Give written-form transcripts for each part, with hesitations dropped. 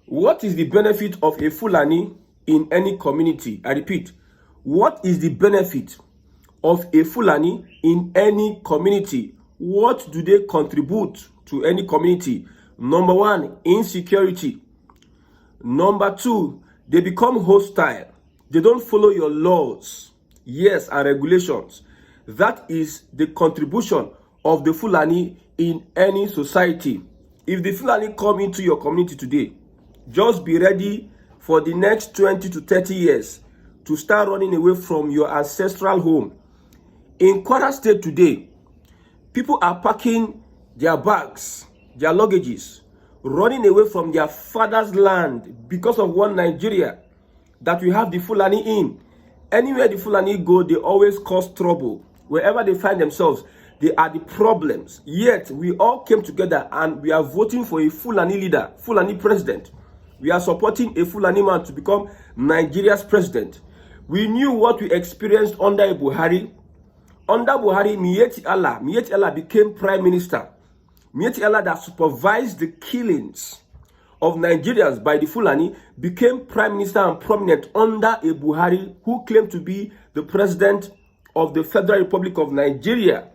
What is the benefit of a Fulani in any community? I repeat, what is the benefit of a Fulani in any community? What do they contribute to any community? Number one, insecurity. Number two, they become hostile. They don't follow your laws, yes, and regulations. That is the contribution of the Fulani in any society. If the Fulani come into your community today, just be ready for the next 20 to 30 years to start running away from your ancestral home. In Kwara State today, people are packing their bags, their luggages, running away from their father's land because of one Nigeria that we have the Fulani in. Anywhere the Fulani go, they always cause trouble. Wherever they find themselves, they are the problems. Yet, we all came together and we are voting for a Fulani leader, Fulani president. We are supporting a Fulani man to become Nigeria's president. We knew what we experienced under Buhari. Under Buhari, Miyetti Allah became prime minister. Miyetti Allah, that supervised the killings of Nigerians by the Fulani, became prime minister and prominent under a Buhari who claimed to be the president of the Federal Republic of Nigeria.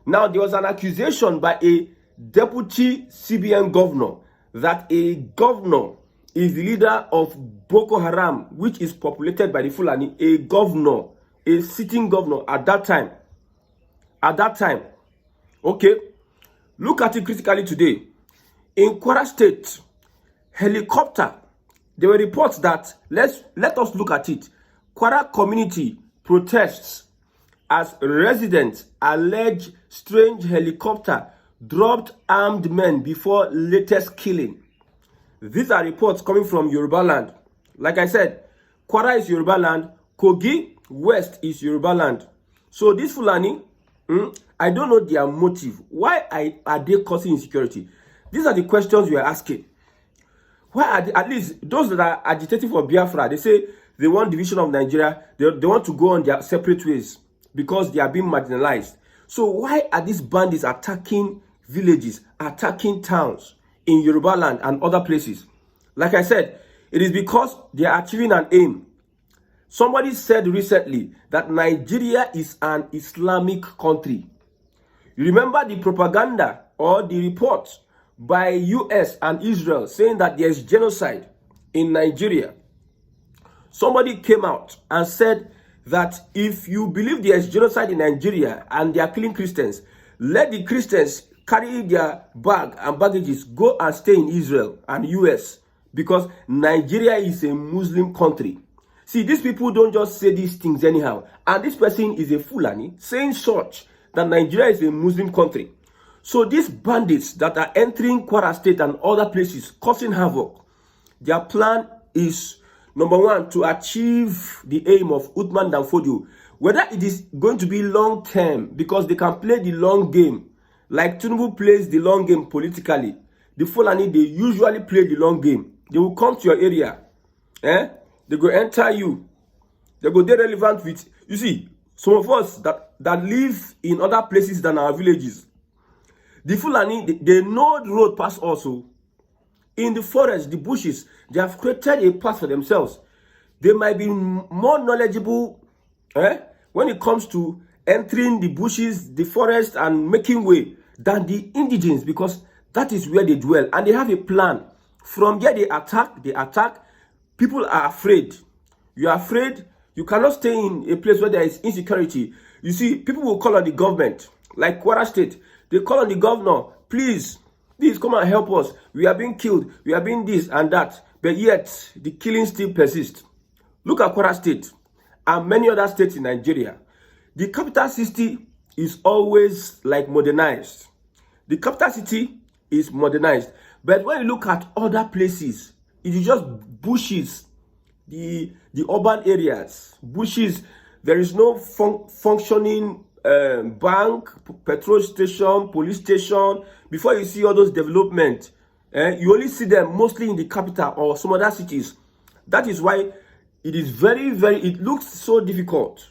Now, there was an accusation by a deputy CBN governor that a governor is the leader of Boko Haram, which is populated by the Fulani. A governor, a sitting governor at that time. Okay, look at it critically today. In Kwara State, helicopter, there were reports that, let us look at it. Kwara community protests as residents allege strange helicopter dropped armed men before latest killing. These are reports coming from Yoruba land. Like I said, Kwara is Yoruba land, Kogi West is Yoruba land. So this Fulani, I don't know their motive. Why are they causing insecurity? These are the questions we are asking. Why are they, at least those that are agitating for Biafra, they say they want division of Nigeria, they want to go on their separate ways because they are being marginalized. So why are these bandits attacking villages, attacking towns in Yoruba land and other places? Like I said, it is because they are achieving an aim. Somebody said recently that Nigeria is an Islamic country. You remember the propaganda or the reports by US and Israel saying that there is genocide in Nigeria. Somebody came out and said that if you believe there is genocide in Nigeria and they are killing Christians, let the Christians carry their bag and baggages, go and stay in Israel and US, because Nigeria is a Muslim country. See, these people don't just say these things anyhow. And this person is a Fulani saying such, that Nigeria is a Muslim country. So these bandits that are entering Kwara State and other places, causing havoc, their plan is, number one, to achieve the aim of Uthman Danfodio. Whether it is going to be long term, because they can play the long game, like Tinubu plays the long game politically. The Fulani, they usually play the long game. They will come to your area. They go enter you. They go, they're relevant with, you see, some of us that live in other places than our villages. The Fulani, they know the road past also. In the forest, the bushes, they have created a path for themselves. They might be more knowledgeable when it comes to entering the bushes, the forest, and making way than the indigenes, because that is where they dwell. And they have a plan. From there, they attack. People are afraid. You are afraid. You cannot stay in a place where there is insecurity. You see, people will call on the government, like Kwara State. They call on the governor, please come and help us. We are being killed. We are being this and that. But yet, the killing still persists. Look at Kwara State and many other states in Nigeria. The capital city is always like modernized. The capital city is modernized. But when you look at other places, it is just bushes. The urban areas, bushes. There is no functioning bank, petrol station, police station. Before you see all those development, you only see them mostly in the capital or some other cities. That is why it is it looks so difficult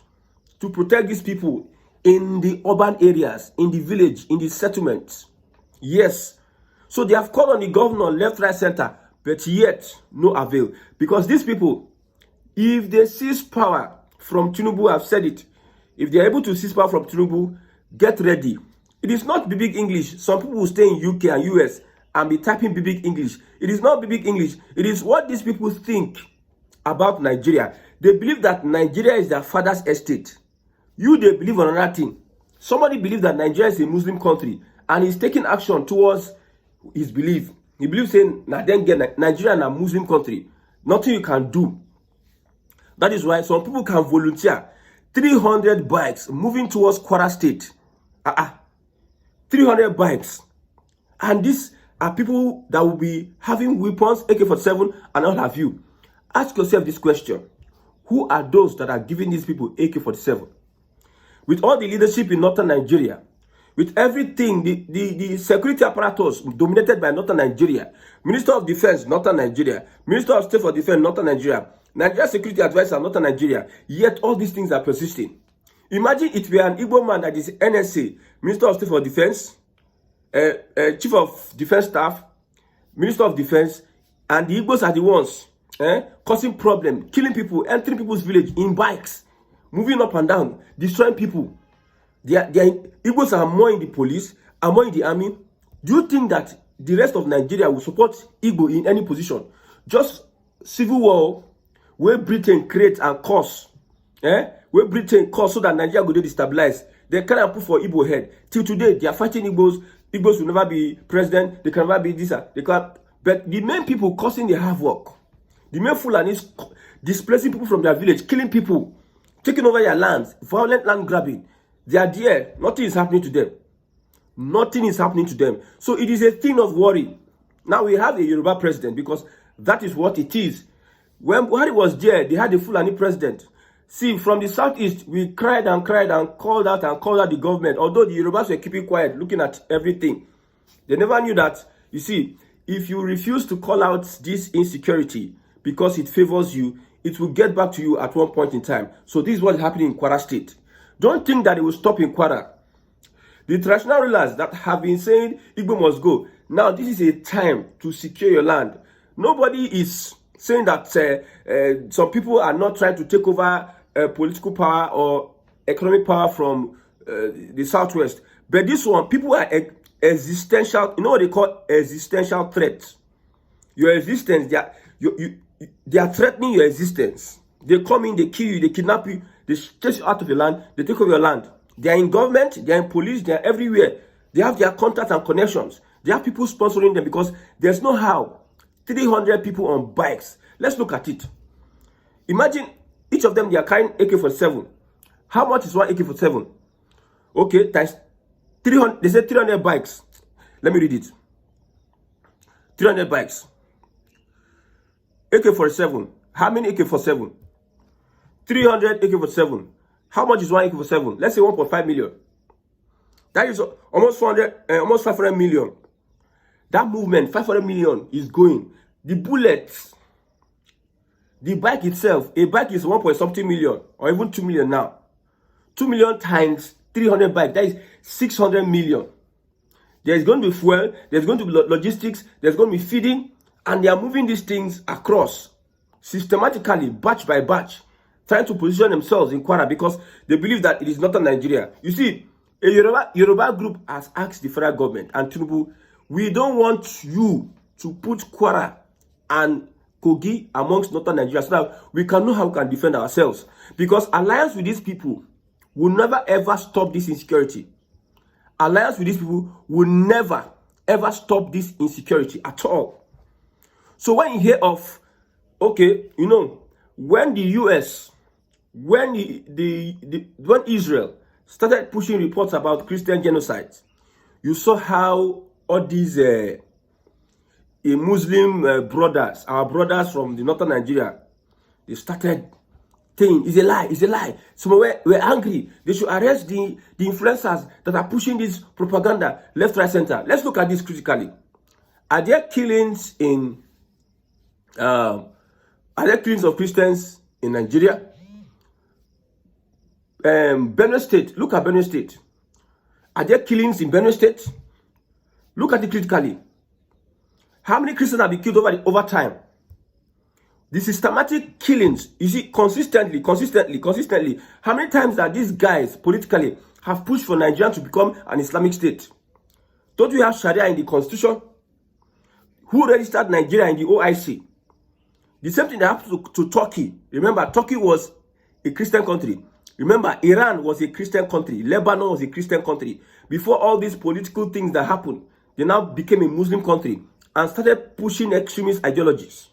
to protect these people in the urban areas, in the village, in the settlements. Yes. So they have called on the governor, left, right, center. but yet no avail. Because these people, if they seize power from Tinubu, I've said it, if they are able to seize power from Tinubu, get ready. It is not big English. Some people will stay in UK and US and be typing big English. It is not big English. It is what these people think about Nigeria. They believe that Nigeria is their father's estate. You, they believe on another thing. Somebody believes that Nigeria is a Muslim country and he's taking action towards his belief. He believes saying, Nigeria is a Muslim country. Nothing you can do. That is why some people can volunteer 300 bikes moving towards Kwara State. 300 bikes. And these are people that will be having weapons, AK-47, and all have you. Ask yourself this question. Who are those that are giving these people AK-47? With all the leadership in northern Nigeria, with everything, the security apparatus dominated by northern Nigeria, Minister of Defense, northern Nigeria, Minister of State for Defense, northern Nigeria, Nigeria Security Advisor, northern Nigeria, yet all these things are persisting. Imagine it were an Igbo man that is NSA, Minister of State for Defense, Chief of Defense Staff, Minister of Defense, and the Igbos are the ones causing problem, killing people, entering people's village in bikes, moving up and down, destroying people. Igbos are more in the police, are more in the army. Do you think that the rest of Nigeria will support Igbo in any position? Just civil war where Britain create and cause, where Britain cause so that Nigeria will destabilize. They cannot put for Igbo head. Till today, they are fighting Igbos. Igbos will never be president. They can never be this. They can. But the main people causing the havoc, the main Fulanis displacing people from their village, killing people, taking over their lands, violent land grabbing. They are there. Nothing is happening to them. Nothing is happening to them. So it is a thing of worry. Now we have a Yoruba president because that is what it is. When Buhari was there, they had a Fulani president. See, from the southeast, we cried and called out the government. Although the Yorubas were keeping quiet, looking at everything. They never knew that, you see, if you refuse to call out this insecurity because it favors you, it will get back to you at one point in time. So this is what is happening in Kwara State. Don't think that it will stop in Kwara. The traditional rulers that have been saying Igbo must go. Now, this is a time to secure your land. Nobody is saying that some people are not trying to take over political power or economic power from the southwest. But this one, people are existential, you know what they call existential threats. Your existence, they are threatening your existence. They come in, they kill you, they kidnap you, they chase you out of your land, they take over your land. They are in government, they are in police, they are everywhere. They have their contacts and connections. They have people sponsoring them because there's no how. 300 people on bikes. Let's look at it. Imagine each of them, they are carrying AK-47. How much is one AK-47? Okay, times 300, they say 300 bikes. Let me read it. 300 bikes. AK-47. How many AK-47? 300 AK-47. How much is one AK-47? Let's say 1.5 million. That is almost 500 million. That movement, 500 million is going. The bullets, the bike itself, a bike is 1.something million or even 2 million now. 2 million times 300 bikes, that is 600 million. There's going to be fuel, there's going to be logistics, there's going to be feeding, and they are moving these things across systematically, batch by batch, trying to position themselves in Kwara because they believe that it is not a Nigeria. You see, a Yoruba group has asked the federal government and Tinubu, we don't want you to put Kwara and Kogi amongst northern Nigeria so that we can know how we can defend ourselves. Because alliance with these people will never ever stop this insecurity. Alliance with these people will never ever stop this insecurity at all. So when you hear of, okay, you know, when the US, when when Israel started pushing reports about Christian genocide, you saw how all these Muslim brothers, our brothers from the northern Nigeria, they started saying, it's a lie, it's a lie. So we're angry. They should arrest the influencers that are pushing this propaganda left, right, center. Let's look at this critically. Are there killings in, are there killings of Christians in Nigeria? Benue State, look at Benue State. Are there killings in Benue State? Look at it critically. How many Christians have been killed over time? The systematic killings, you see, consistently. How many times that these guys politically have pushed for Nigeria to become an Islamic state? Don't we have Sharia in the constitution? Who registered Nigeria in the OIC? The same thing that happened to Turkey. Remember, Turkey was a Christian country. Remember, Iran was a Christian country. Lebanon was a Christian country. Before all these political things that happened, they now became a Muslim country and started pushing extremist ideologies.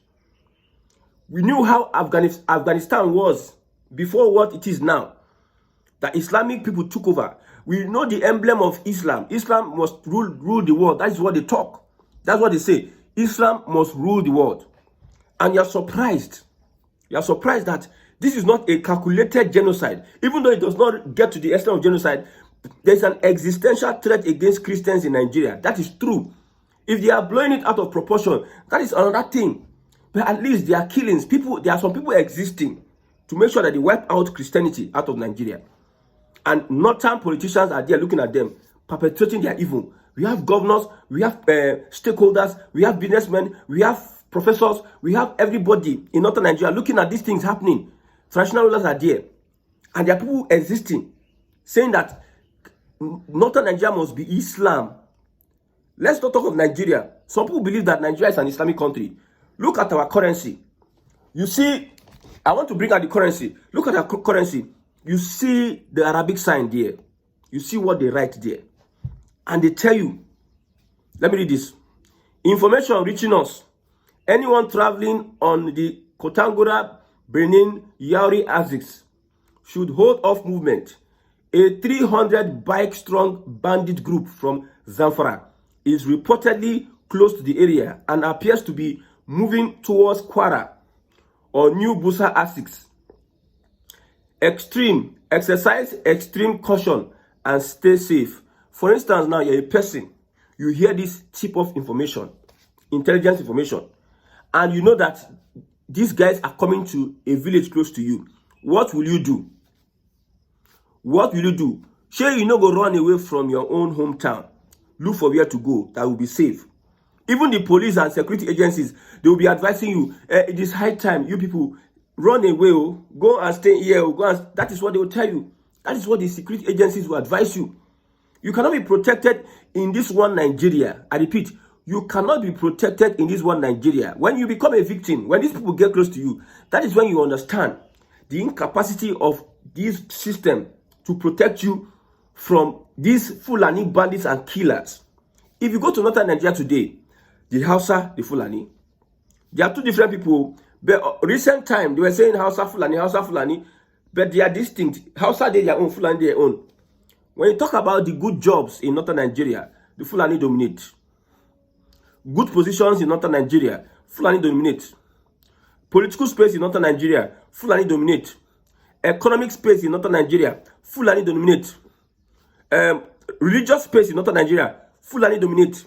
We knew how Afghanistan was before what it is now. That Islamic people took over. We know the emblem of Islam. Islam must rule the world. That is what they talk. That's what they say. Islam must rule the world. And you're surprised. You're surprised that this is not a calculated genocide. Even though it does not get to the extent of genocide, there's an existential threat against Christians in Nigeria. That is true. If they are blowing it out of proportion, that is another thing. But at least there are killings. There are some people existing to make sure that they wipe out Christianity out of Nigeria. And northern politicians are there looking at them, perpetrating their evil. We have governors, we have stakeholders, we have businessmen, we have professors, we have everybody in northern Nigeria looking at these things happening. Traditional rulers are there. And there are people existing, saying that northern Nigeria must be Islam. Let's not talk of Nigeria. Some people believe that Nigeria is an Islamic country. Look at our currency. You see, I want to bring out the currency. Look at our currency. You see the Arabic sign there. You see what they write there. And they tell you, let me read this. Information reaching us. Anyone traveling on the Kotangora, Benin, Yauri axis should hold off movement. A 300 bike strong bandit group from Zamfara is reportedly close to the area and appears to be moving towards Kwara or New Busa axis. Exercise extreme caution and stay safe. For instance, now you're a person, you hear this tip of information, intelligence information, and you know that these guys are coming to a village close to you. What will you do? What will you do? Sure, you no go run away from your own hometown. Look for where to go that will be safe. Even the police and security agencies, they will be advising you, it is high time, you people, run away, go and stay here, that is what they will tell you. That is what the security agencies will advise you. You cannot be protected in this one Nigeria. I repeat, you cannot be protected in this one Nigeria. When you become a victim, when these people get close to you, that is when you understand the incapacity of this system to protect you from these Fulani bandits and killers. If you go to northern Nigeria today, the Hausa, the Fulani, they are two different people. But recent time, they were saying Hausa, Fulani, but they are distinct. Hausa, they their own, Fulani, their own. When you talk about the good jobs in northern Nigeria, the Fulani dominate. Good positions in northern Nigeria, Fulani dominate. Political space in northern Nigeria, Fulani dominate. Economic space in northern Nigeria, Fulani dominate. Religious space in northern Nigeria, Fulani dominate.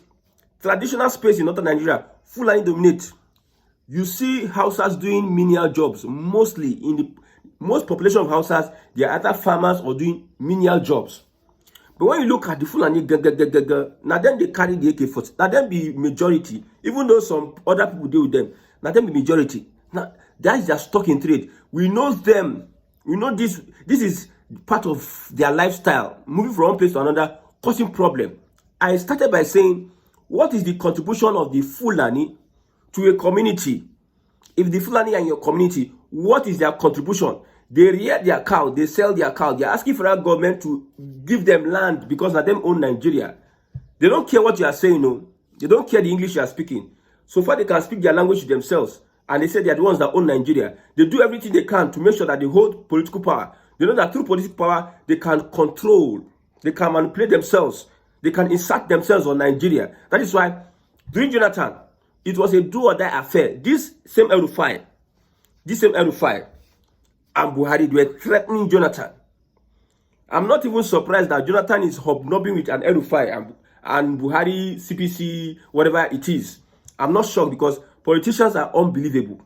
Traditional space in northern Nigeria, Fulani dominate. You see Hausas doing menial jobs. Mostly in the most population of Hausas, they are either farmers or doing menial jobs. But when you look at the Fulani, now then they carry the AK-40. Now then be majority. Even though some other people deal with them, now then be majority. Now that is their stock in trade. We know them. We know this is part of their lifestyle. Moving from one place to another, causing problem. I started by saying, what is the contribution of the Fulani to a community? If the Fulani are in your community, what is their contribution? They rear their cow, they sell their cow. They're asking for our government to give them land because now them own Nigeria. They don't care what you are saying, no. They don't care the English you are speaking. So far they can speak their language themselves. And they say they are the ones that own Nigeria. They do everything they can to make sure that they hold political power. They know that through political power, they can control, they can manipulate themselves, they can insert themselves on Nigeria. That is why, during Jonathan, it was a do-or-die affair. This same El-Rufai and Buhari, they were threatening Jonathan. I'm not even surprised that Jonathan is hobnobbing with an El-Rufai and Buhari, CPC, whatever it is. I'm not shocked because politicians are unbelievable.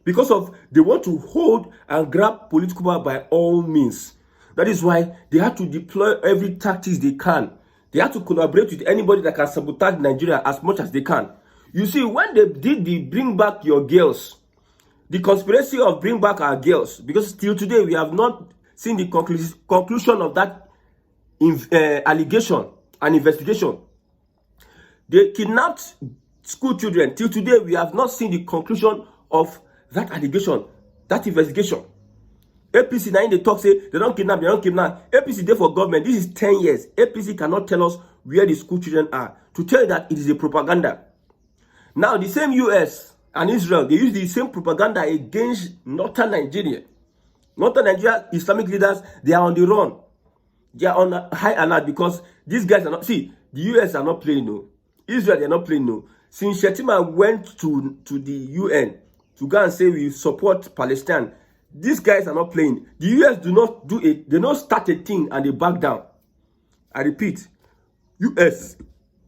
Because of they want to hold and grab political power by all means. That is why they have to deploy every tactics they can. They have to collaborate with anybody that can sabotage Nigeria as much as they can. You see, when they did the bring back your girls, the conspiracy of bring back our girls, because till today we have not seen the conclusion of that allegation and investigation. They kidnapped school children. Till today we have not seen the conclusion of that allegation, that investigation. APC now in the talk say they don't kidnap, APC there for government. This is 10 years. APC cannot tell us where the school children are. To tell you that it is a propaganda. Now the same US and Israel, they use the same propaganda against northern Nigeria. Northern Nigeria Islamic leaders, they are on the run. They are on a high alert because these guys are not, see, the US are not playing no. Israel, they are not playing no. Since Shetima went to the UN to go and say we support Palestine, these guys are not playing. The US do not do it. They don't start a thing and they back down. I repeat, US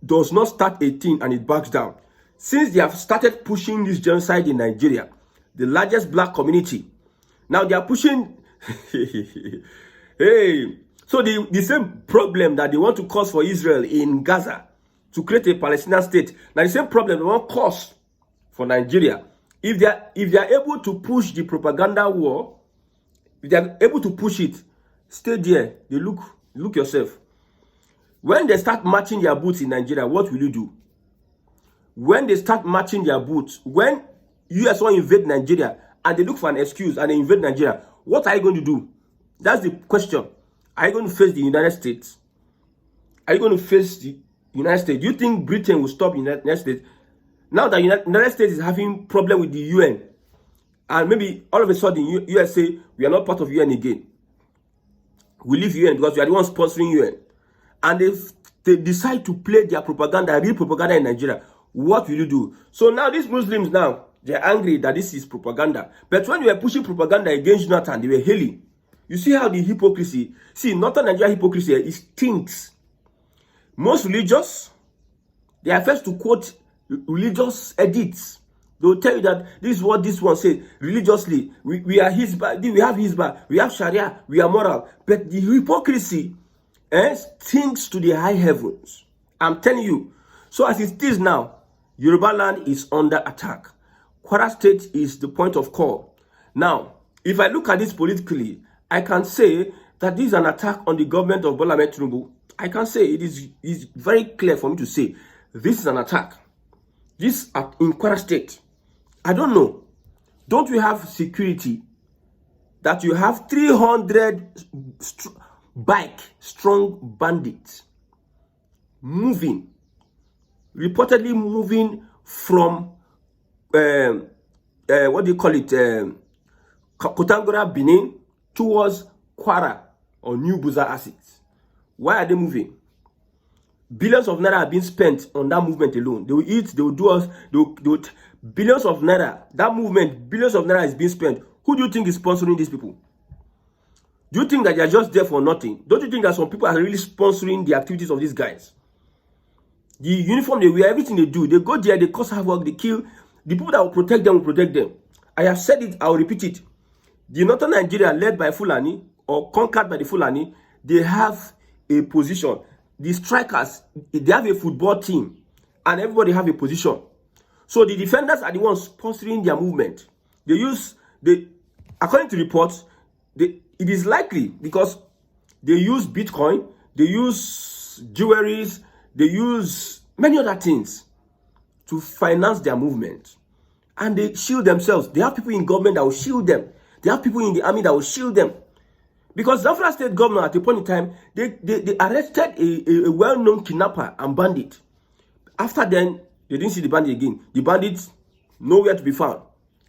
does not start a thing and it backs down. Since they have started pushing this genocide in Nigeria, the largest black community, now they are pushing, hey, so the same problem that they want to cause for Israel in Gaza to create a Palestinian state, now the same problem they want to cause for Nigeria. If they are able to push the propaganda war, if they are able to push it, stay there. They look yourself. When they start matching their boots in Nigeria, what will you do? When they start matching their boots, when US want to invade Nigeria and they look for an excuse and they invade Nigeria, what are you going to do? That's the question. Are you going to face the United States? Are you going to face the United States? Do you think Britain will stop the United States? Now that United States is having problem with the UN, and maybe all of a sudden US say we are not part of UN again. We leave UN because we are the ones sponsoring UN. And if they decide to play their propaganda, real propaganda in Nigeria, what will you do? So now these Muslims now, they're angry that this is propaganda. But when you were pushing propaganda against Jonathan, they were hailing. You see how the hypocrisy, see, Northern Nigeria hypocrisy, it stinks. Most religious, they are first to quote religious edicts. They will tell you that this is what this one says religiously. We are Hizbah, we have Hizbah, we have Sharia, we are moral. But the hypocrisy stinks to the high heavens. I'm telling you. So as it is now, Yoruba land is under attack. Kwara State is the point of call. Now, if I look at this politically, I can say that this is an attack on the government of Bola Ahmed Tinubu. I can say it is very clear for me to say this is an attack. This in Kwara State. I don't know. Don't we have security that you have 300 strong bandits moving, reportedly moving from what do you call it, Kotangora, Benin towards Kwara or New Buza assets? Why are they moving? Billions of naira have been spent on that movement alone. They will eat, they will do us, billions of naira. That movement, billions of naira is being spent. Who do you think is sponsoring these people? Do you think that they are just there for nothing? Don't you think that some people are really sponsoring the activities of these guys? The uniform they wear, everything they do, they go there, they cause havoc, they kill. The people that will protect them will protect them. I have said it, I will repeat it. The Northern Nigeria led by Fulani or conquered by the Fulani, they have a position. The strikers, they have a football team and everybody have a position. So the defenders are the ones sponsoring their movement. According to reports, it is likely because they use Bitcoin, they use jewelries, they use many other things to finance their movement. And they shield themselves. They have people in government that will shield them. They have people in the army that will shield them. Because Zamfara State governor at a point in time, they arrested a well-known kidnapper and bandit. After then, they didn't see the bandit again. The bandits nowhere to be found.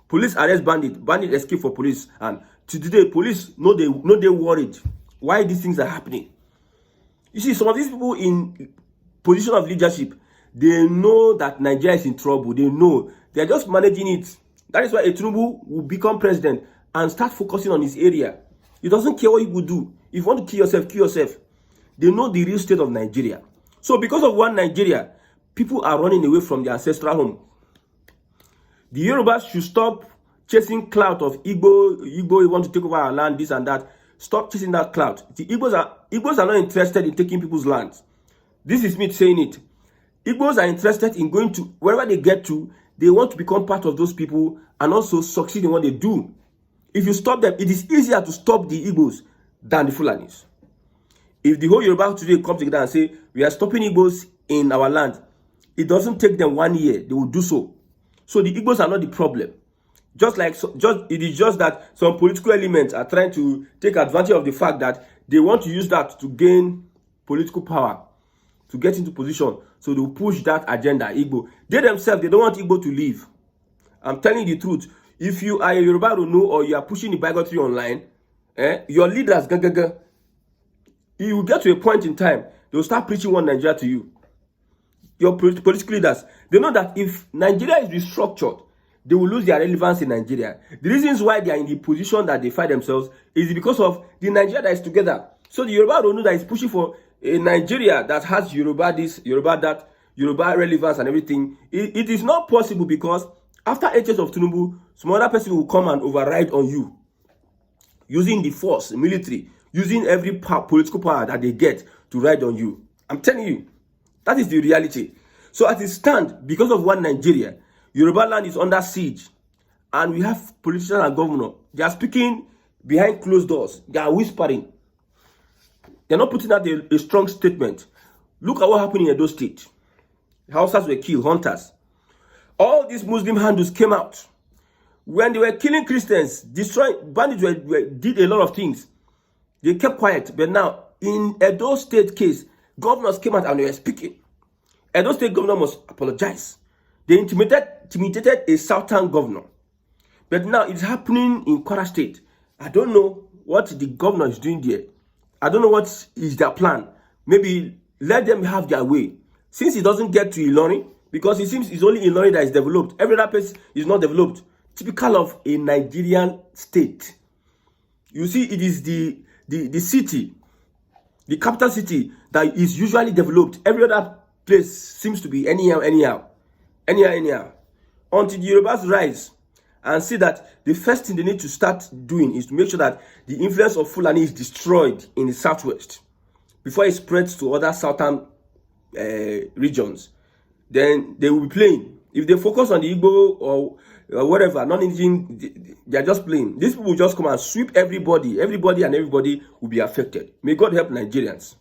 Police arrest bandit. Bandit escape for police. And to today, police know they worried why these things are happening. You see, some of these people in position of leadership, they know that Nigeria is in trouble. They know. They are just managing it. That is why Tinubu will become president and start focusing on his area. He doesn't care what you will do. If you want to kill yourself, kill yourself. They know the real state of Nigeria. So because of one Nigeria, people are running away from their ancestral home. The Yorubas should stop chasing clout of Igbo. You want to take over our land, this and that. Stop chasing that clout. The Igbos are not interested in taking people's lands. This is me saying it. Igbos are interested in going to wherever they get to. They want to become part of those people and also succeed in what they do. If you stop them, it is easier to stop the Igbos than the Fulanis. If the whole Yoruba today come together and say, we are stopping Igbos in our land, it doesn't take them 1 year. They will do so. So the Igbos are not the problem. It is just that some political elements are trying to take advantage of the fact that they want to use that to gain political power, to get into position. So they'll push that agenda, Igbo. They themselves, they don't want Igbo to leave. I'm telling you the truth. If you are a Yoruba Runu or you are pushing the bigotry online, your leaders, you will get to a point in time, they will start preaching one Nigeria to you. Your political leaders, they know that if Nigeria is restructured, they will lose their relevance in Nigeria. The reasons why they are in the position that they find themselves is because of the Nigeria that is together. So the Yoruba Runu that is pushing for a Nigeria that has Yoruba this, Yoruba that, Yoruba relevance and everything, it is not possible because after 8 years of Tinubu, some other person will come and override on you using the force, military, using every political power that they get to ride on you. I'm telling you, that is the reality. So as it stands, because of one Nigeria, Yoruba land is under siege, and we have politicians and governors. They are speaking behind closed doors. They are whispering. They're not putting out a strong statement. Look at what happened in Edo State. Hausas were killed, hunters. All these Muslim handles came out. When they were killing Christians, bandits did a lot of things. They kept quiet. But now, in Edo State case, governors came out and they were speaking. Edo State governor must apologize. They intimidated a southern governor. But now it's happening in Kwara State. I don't know what the governor is doing there. I don't know what is their plan. Maybe let them have their way. Since it doesn't get to Ilorin, because it seems it's only Ilorin that is developed. Every other place is not developed. Typical of a Nigerian state. You see, it is the city, the capital city, that is usually developed. Every other place seems to be anyhow. Until the Yorubas rise and see that the first thing they need to start doing is to make sure that the influence of Fulani is destroyed in the southwest before it spreads to other southern regions. Then they will be playing. If they focus on the Igbo or whatever, non-Indian, they are just playing. These people will just come and sweep everybody. Everybody will be affected. May God help Nigerians.